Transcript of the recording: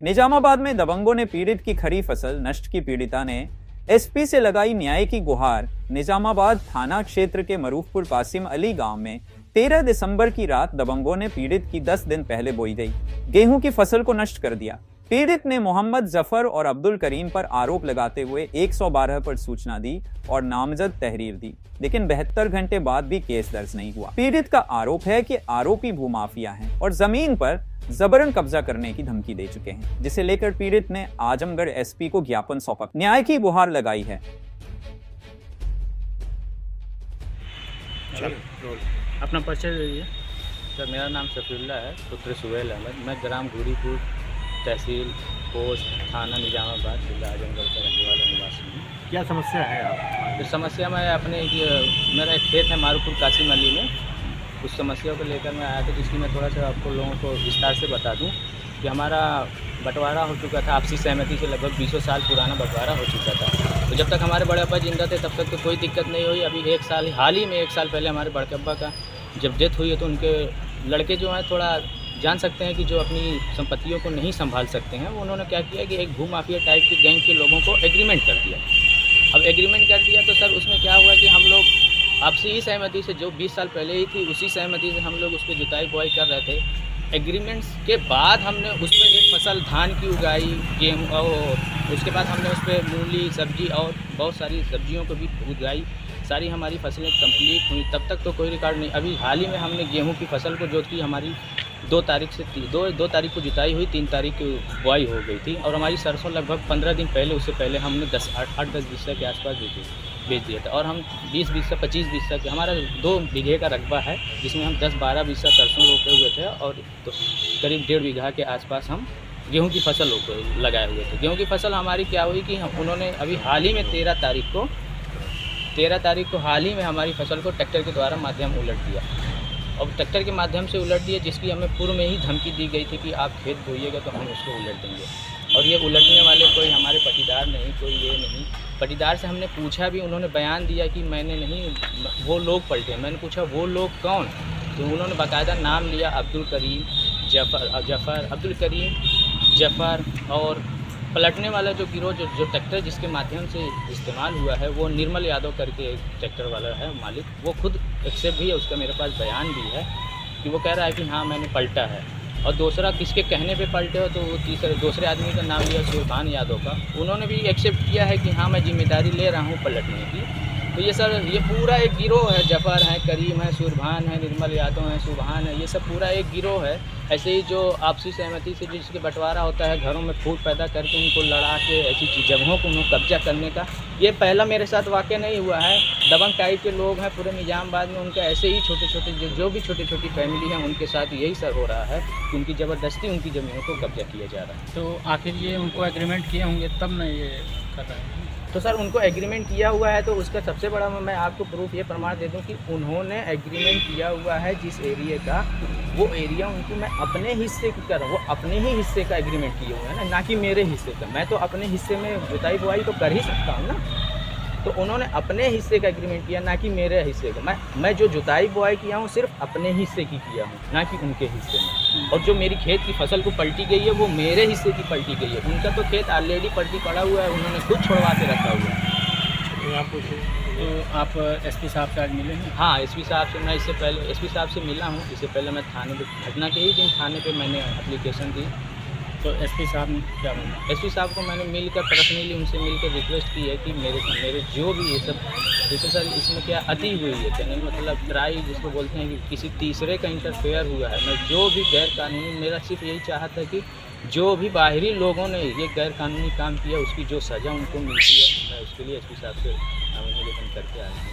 निजामाबाद में दबंगों ने पीड़ित की खरी फसल नष्ट की पीड़िता ने एसपी से लगाई न्याय की गुहार। निजामाबाद थाना क्षेत्र के मरूफपुर कासिम अली गांव में 13 दिसंबर की रात दबंगों ने पीड़ित की 10 दिन पहले बोई गई गेहूं की फसल को नष्ट कर दिया। पीड़ित ने मोहम्मद जफर और अब्दुल करीम पर आरोप लगाते हुए 112 पर सूचना दी और नामजद तहरीर दी, लेकिन 72 घंटे बाद भी केस दर्ज नहीं हुआ। पीड़ित का आरोप है कि आरोपी भूमाफिया हैं और जमीन पर जबरन कब्जा करने की धमकी दे चुके हैं, जिसे लेकर पीड़ित ने आजमगढ़ एसपी को ज्ञापन सौंपा, न्याय की गुहार लगाई है। अपना परिचय दीजिए। सर, मेरा नाम सफीउल्ला है, पुत्र सुहेल अहमद। मैं ग्राम घूरीपुर, तहसील पोस्ट, थाना निजामाबाद, जिला आजमगढ़ का रहने वाला निवासी हूँ। क्या समस्या है आप? तो समस्या मैं अपने मेरा एक खेत है मारूपुर कासिम अली में, उस समस्या को लेकर मैं आया था, जिसकी मैं थोड़ा सा आपको लोगों को विस्तार से बता दूं कि हमारा बंटवारा हो चुका था आपसी सहमति से। लगभग 20 साल पुराना बंटवारा हो चुका था। तो जब तक हमारे बड़े अब्बा जिंदा थे तब तक तो कोई दिक्कत नहीं हुई। अभी हाल ही में 1 साल पहले हमारे बड़े अब्बा का जब डेथ हुई है, तो उनके लड़के जो हैं थोड़ा जान सकते हैं कि जो अपनी संपत्तियों को नहीं संभाल सकते हैं, वो उन्होंने क्या किया कि एक भूमाफिया टाइप के गैंग के लोगों को एग्रीमेंट कर दिया। अब एग्रीमेंट कर दिया तो सर उसमें क्या हुआ कि हम लोग आपसी ही सहमति से, जो 20 साल पहले ही थी उसी सहमति से हम लोग उस पर जुताई बुआई कर रहे थे। एग्रीमेंट्स के बाद हमने उस पर एक फसल धान की उगाई, गेहूँ, और उसके बाद हमने उस पर मूली, सब्जी और बहुत सारी सब्जियों को भी उगाई। सारी हमारी फसलें कंप्लीट हुई, तब तक तो कोई रिकॉर्ड नहीं। अभी हाल ही में हमने गेहूं की फसल को जोती, हमारी 2 तारीख को जुताई हुई, 3 तारीख की बुआई हो गई थी। और हमारी सरसों लगभग 15 दिन पहले, उससे पहले हमने 8-10 बीसा के आसपास बेच दिया था। और हम 20 बीसा 25 बीसा के, हमारा 2 बीघे का रकबा है, जिसमें हम 10-12 बीसा सरसों रोपे हुए थे और तो करीब 1.5 बीघा के आसपास हम गेहूँ की फसल लगाए हुए थे। गेहूँ की फसल हमारी क्या हुई कि उन्होंने अभी हाल ही में 13 तारीख को हाल ही में हमारी फसल को ट्रैक्टर के द्वारा माध्यम उलट दिया। और ट्रैक्टर के माध्यम से उलट दिया, जिसकी हमें पूर्व में ही धमकी दी गई थी कि आप खेत बोइएगा तो हम उसको उलट देंगे। और ये उलटने वाले कोई हमारे पटीदार नहीं, कोई ये नहीं। पटीदार से हमने पूछा भी, उन्होंने बयान दिया कि मैंने नहीं, वो लोग पलटे। मैंने पूछा वो लोग कौन, तो उन्होंने बाकायदा नाम लिया, अब्दुल करीम, जफ़र। और पलटने वाला जो गिरोह, जो ट्रैक्टर जिसके माध्यम से इस्तेमाल हुआ है, वो निर्मल यादव करके एक ट्रैक्टर वाला है मालिक, वो खुद एक्सेप्ट भी है, उसका मेरे पास बयान भी है कि वो कह रहा है कि हाँ मैंने पलटा है। और दूसरा किसके कहने पे पलटे हो, तो वो दूसरे आदमी का नाम लिया सुरभान यादव का, उन्होंने भी एक्सेप्ट किया है कि हाँ मैं जिम्मेदारी ले रहा हूँ पलटने की। तो ये सर, ये पूरा एक गिरोह है। जफ़र है, करीम है, सुरभान है, निर्मल यादव है, सुभान है, ये सब पूरा एक गिरोह है। ऐसे ही जो आपसी सहमति से जिसके बंटवारा होता है, घरों में फूट पैदा करके उनको लड़ा के ऐसी जगहों को उन्हें कब्जा करने का, ये पहला मेरे साथ वाक़या नहीं हुआ है। दबंग टाइप के लोग हैं पूरे निजामाबाद में, उनका ऐसे ही छोटे-छोटे जो भी छोटी-छोटी फैमिली हैं, उनके साथ यही सर हो रहा है कि उनकी ज़बरदस्ती उनकी ज़मीनों को कब्जा किया जा रहा है। तो आखिर ये उनको एग्रीमेंट किए होंगे तब न ये कर रहे हैं। तो सर उनको एग्रीमेंट किया हुआ है, तो उसका सबसे बड़ा मैं आपको प्रूफ ये प्रमाण दे दूं कि उन्होंने एग्रीमेंट किया हुआ है जिस एरिया का, वो एरिया उनको मैं अपने हिस्से की कर रहा हूँ, वो अपने ही हिस्से का एग्रीमेंट किए हुए हैं ना कि मेरे हिस्से का। मैं तो अपने हिस्से में जुताई बुआई तो कर ही सकता हूँ ना। तो उन्होंने अपने हिस्से का एग्रीमेंट किया, ना कि मेरे हिस्से का। मैं जो जुताई बुआई किया हूँ सिर्फ अपने हिस्से की किया हूँ, ना कि उनके हिस्से में। और जो मेरी खेत की फसल को पलटी गई है, वो मेरे हिस्से की पलटी गई है। उनका तो खेत ऑलरेडी पलटी पड़ा हुआ है, उन्होंने खुद छुड़वा के रखा हुआ है। तो आप एसपी साहब से आज मिले हैं? हाँ, एसपी साहब से मैं इससे पहले एसपी साहब से मिला हूँ। इससे पहले मैं थाने पे, घटना के ही दिन थाने पे मैंने एप्लीकेशन दी। तो एसपी साहब ने क्या बोला? एसपी साहब को मैंने मिलकर पर्सनली उनसे मिलकर रिक्वेस्ट की है कि मेरे जो भी ये सब, जैसे सर इसमें क्या अति हुई है, कहने का मतलब ट्राई जिसको बोलते हैं कि किसी तीसरे का इंटरफेयर हुआ है। मैं जो भी गैर कानूनी, मेरा सिर्फ यही चाहता है कि जो भी बाहरी लोगों ने ये गैर कानूनी काम किया, उसकी जो सज़ा उनको मिलती है, मैं उसके लिए एसपी साहब से आवेदन करके आया हूँ।